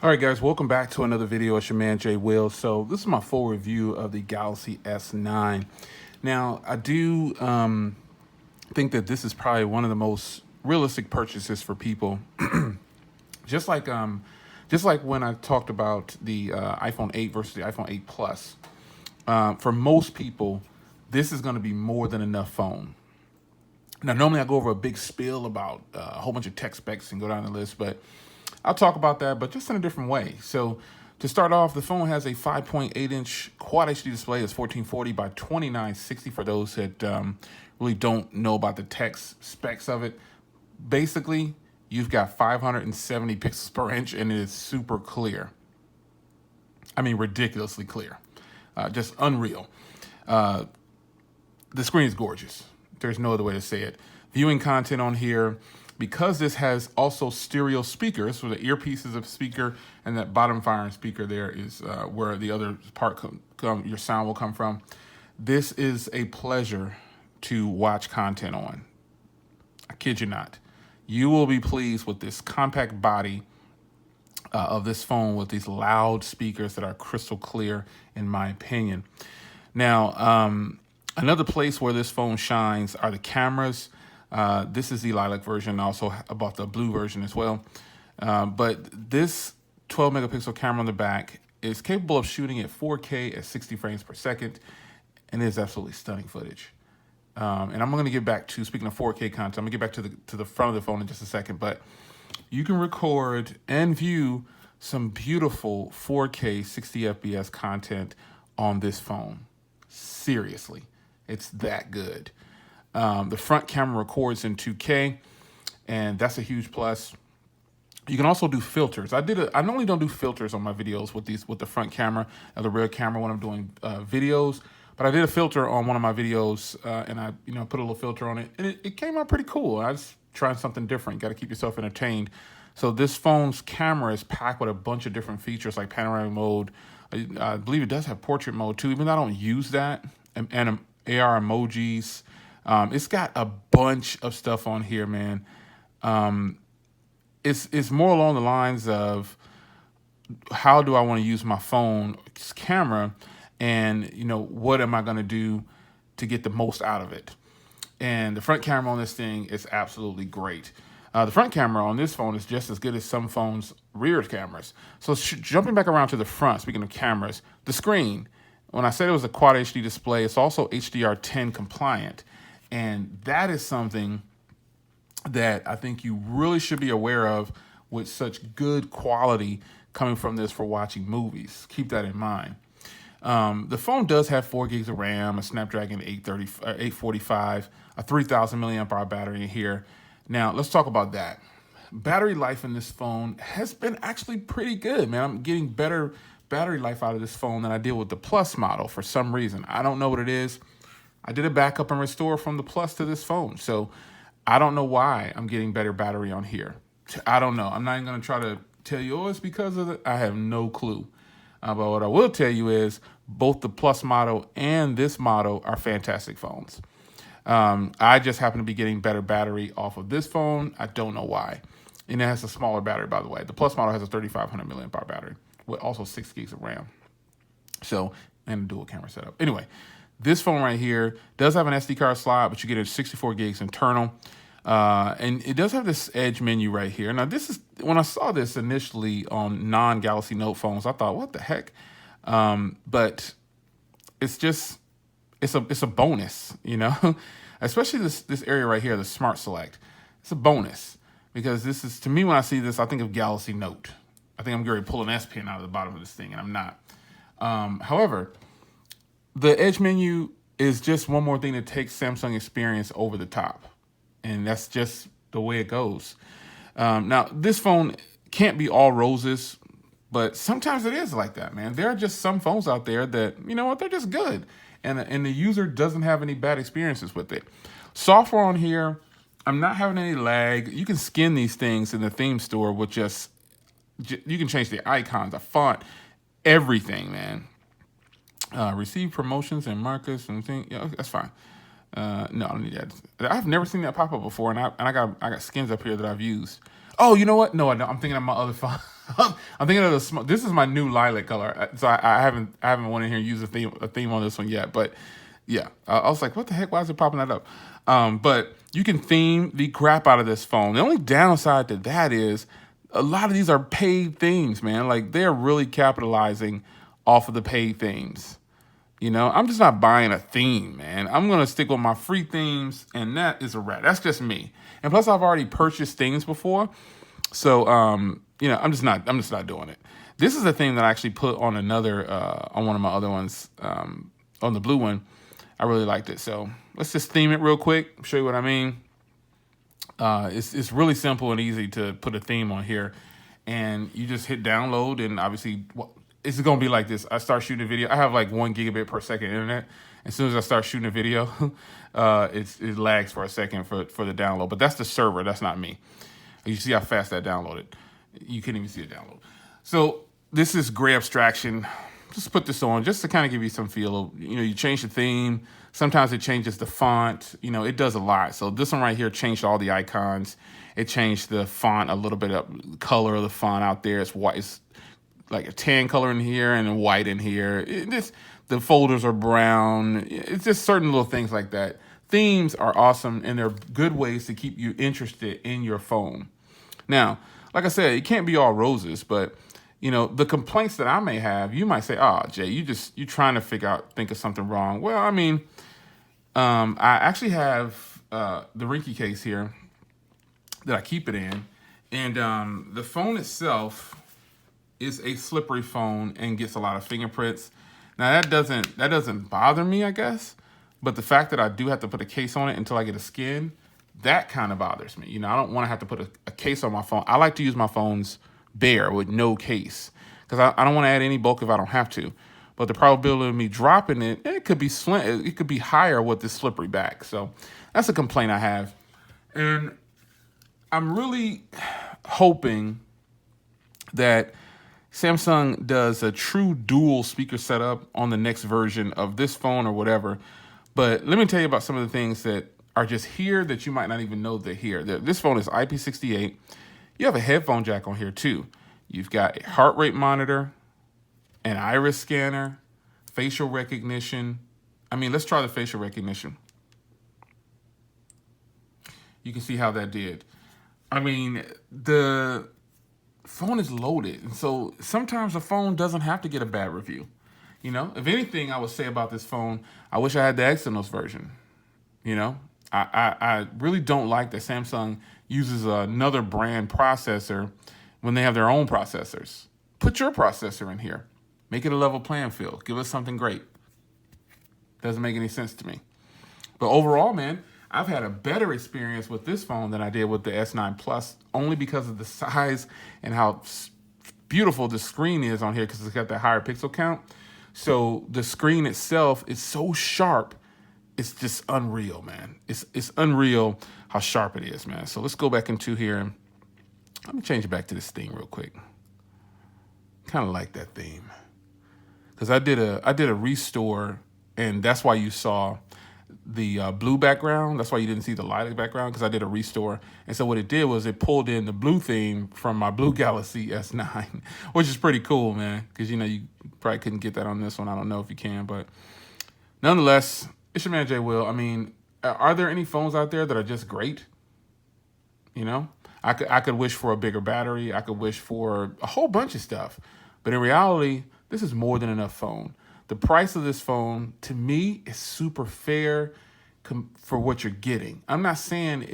All right, guys, welcome back to another video. It's your man, Jay Will. So this is my full review of the Galaxy S9. Now, I do think that this is probably one of the most realistic purchases for people. just like just like when I talked about the iPhone 8 versus the iPhone 8 Plus. For most people, this is going to be more than enough phone. Now, normally I go over a big spiel about a whole bunch of tech specs and go down the list, but I'll talk about that, but just in a different way. So to start off, the phone has a 5.8-inch Quad HD display. It's 1440 by 2960 for those that really don't know about the tech specs of it. Basically, you've got 570 pixels per inch, and it is super clear. I mean, ridiculously clear. Just unreal. The screen is gorgeous. There's no other way to say it. Viewing content on here, because this has also stereo speakers, so the earpieces of speaker and that bottom firing speaker there is where the other part your sound will come from. This is a pleasure to watch content on. I kid you not. You will be pleased with this compact body of this phone with these loud speakers that are crystal clear, in my opinion. Now, another place where this phone shines are the cameras. This is the lilac version. I also bought the blue version as well. But this 12 megapixel camera on the back is capable of shooting at 4K at 60 frames per second. And it is absolutely stunning footage. And I'm going to get back to, speaking of 4K content, I'm going to get back to the front of the phone in just a second. But you can record and view some beautiful 4K 60 FPS content on this phone. Seriously, it's that good. The front camera records in 2K, and that's a huge plus. You can also do filters. I normally don't do filters on my videos with the front camera or the rear camera when I'm doing videos, but I did a filter on one of my videos, and I put a little filter on it, and it came out pretty cool. I was trying something different. Got to keep yourself entertained. So this phone's camera is packed with a bunch of different features like panoramic mode. I believe it does have portrait mode too, even though I don't use that, and AR emojis. It's got a bunch of stuff on here, man. It's more along the lines of how do I want to use my phone's camera, and what am I going to do to get the most out of it. And the front camera on this thing is absolutely great. The front camera on this phone is just as good as some phones' rear cameras. So jumping back around to the front, speaking of cameras, the screen, when I said it was a Quad HD display, it's also HDR10 compliant. And that is something that I think you really should be aware of with such good quality coming from this for watching movies. Keep that in mind. The phone does have 4 gigs of RAM, a Snapdragon 845, a 3,000 milliamp hour battery in here. Now, let's talk about that. Battery life in this phone has been actually pretty good, man. I'm getting better battery life out of this phone than I did with the Plus model for some reason. I don't know what it is. I did a backup and restore from the Plus to this phone, so I don't know why I'm getting better battery on here. I don't know. I'm not even going to try to tell you, oh, it's because of it. I have no clue. But what I will tell you is both the Plus model and this model are fantastic phones. I just happen to be getting better battery off of this phone. I don't know why. And it has a smaller battery, by the way. The Plus model has a 3,500 milliamp hour battery with also 6 gigs of RAM. So, and a dual camera setup. Anyway, this phone right here does have an SD card slot, but you get a 64 gigs internal. And it does have this Edge menu right here. Now, this is, when I saw this initially on non-Galaxy Note phones, I thought, what the heck? But it's just, it's a bonus, especially this area right here, the Smart Select. It's a bonus because this is, to me, when I see this, I think of Galaxy Note. I think I'm going to pull an S Pen out of the bottom of this thing, and I'm not. However, the Edge menu is just one more thing that takes Samsung experience over the top. And that's just the way it goes. Now, this phone can't be all roses, but sometimes it is like that, man. There are just some phones out there that, they're just good. And the user doesn't have any bad experiences with it. Software on here, I'm not having any lag. You can skin these things in the theme store with you can change the icons, the font, everything, man. Receive promotions and markers and things. Yeah, okay, that's fine. No, I don't need that. I've never seen that pop up before, and I got skins up here that I've used. Oh, you know what? No, I don't. I'm thinking of my other phone. I'm thinking of this is my new lilac color. So I haven't went in here and used a theme on this one yet. But yeah, I was like, what the heck? Why is it popping that up? But you can theme the crap out of this phone. The only downside to that is a lot of these are paid themes, man. Like they're really capitalizing off of the paid themes. I'm just not buying a theme, man. I'm gonna stick with my free themes, and that is a wrap. That's just me. And plus, I've already purchased things before, so I'm just not doing it. This is a thing that I actually put on on one of my other ones, on the blue one. I really liked it, so let's just theme it real quick. Show you what I mean. It's really simple and easy to put a theme on here, and you just hit download, and obviously it's gonna be like this. I start shooting a video. I have like 1 gigabit per second internet. As soon as I start shooting a video, it lags for a second for the download. But that's the server. That's not me. You see how fast that downloaded. You can't even see it download. So this is gray abstraction. Just put this on just to kind of give you some feel of, you change the theme. Sometimes it changes the font. It does a lot. So this one right here changed all the icons. It changed the font a little bit up, color of the font out there. It's white. It's like a tan color in here and a white in here. The folders are brown. It's just certain little things like that. Themes are awesome, and they're good ways to keep you interested in your phone. Now, like I said, it can't be all roses, but the complaints that I may have, you might say, "Oh, Jay, you trying to think of something wrong." Well, I mean, I actually have the Rinky case here that I keep it in, and the phone itself is a slippery phone and gets a lot of fingerprints. Now that doesn't bother me, I guess, but the fact that I do have to put a case on it until I get a skin, that kind of bothers me. I don't want to have to put a case on my phone. I like to use my phones bare with no case because I don't want to add any bulk if I don't have to. But the probability of me dropping it could be slim. It could be higher with this slippery back. So that's a complaint I have, and I'm really hoping that Samsung does a true dual speaker setup on the next version of this phone or whatever. But let me tell you about some of the things that are just here that you might not even know they're here. This phone is IP68. You have a headphone jack on here too. You've got a heart rate monitor, an iris scanner, facial recognition. I mean, let's try the facial recognition. You can see how that did. I mean, the phone is loaded, and so sometimes the phone doesn't have to get a bad review. If anything, I would say about this phone, I wish I had the Exynos version. I really don't like that Samsung uses another brand processor when they have their own processors. Put your processor in here. Make it a level playing field. Give us something great. Doesn't make any sense to me. But overall, man, I've had a better experience with this phone than I did with the S9 Plus, only because of the size and how beautiful the screen is on here because it's got that higher pixel count. So the screen itself is so sharp. It's just unreal, man. It's unreal how sharp it is, man. So let's go back into here. Let me change it back to this theme real quick. Kind of like that theme because I did a restore, and that's why you saw the blue background. That's why you didn't see the lilac background, because I did a restore. And so what it did was it pulled in the blue theme from my Blue Galaxy S9, which is pretty cool, man, because you probably couldn't get that on this one. I don't know if you can, but nonetheless, it's your man Jay Will. I mean, are there any phones out there that are just great? I could wish for a bigger battery. I could wish for a whole bunch of stuff, but in reality, this is more than enough phone. The price of this phone, to me, is super fair for what you're getting. I'm not saying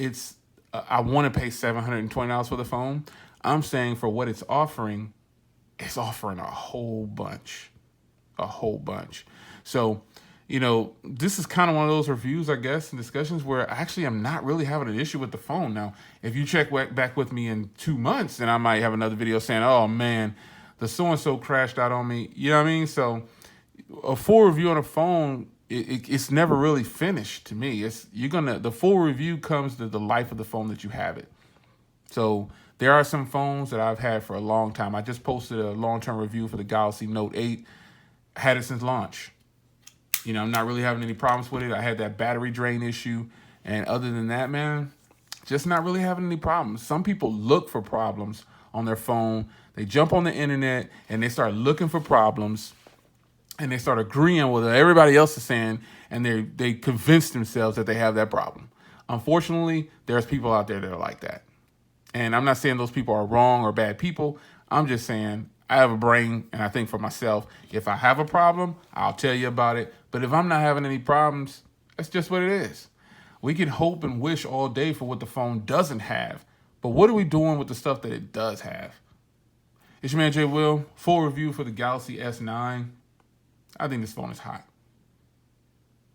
I want to pay $720 for the phone. I'm saying for what it's offering a whole bunch. So, this is kind of one of those reviews, I guess, and discussions where actually I'm not really having an issue with the phone. Now, if you check back with me in 2 months, then I might have another video saying, oh, man, the so-and-so crashed out on me. You know what I mean? So a full review on a phone, it's never really finished to me. The full review comes to the life of the phone that you have it. So there are some phones that I've had for a long time. I just posted a long-term review for the Galaxy Note 8. I had it since launch. I'm not really having any problems with it. I had that battery drain issue. And other than that, man, just not really having any problems. Some people look for problems on their phone. They jump on the internet and they start looking for problems, and they start agreeing with what everybody else is saying, and they convince themselves that they have that problem. Unfortunately, there's people out there that are like that. And I'm not saying those people are wrong or bad people. I'm just saying I have a brain, and I think for myself, if I have a problem, I'll tell you about it. But if I'm not having any problems, that's just what it is. We can hope and wish all day for what the phone doesn't have, but what are we doing with the stuff that it does have? It's your man Jay Will, full review for the Galaxy S9. I think this phone is hot.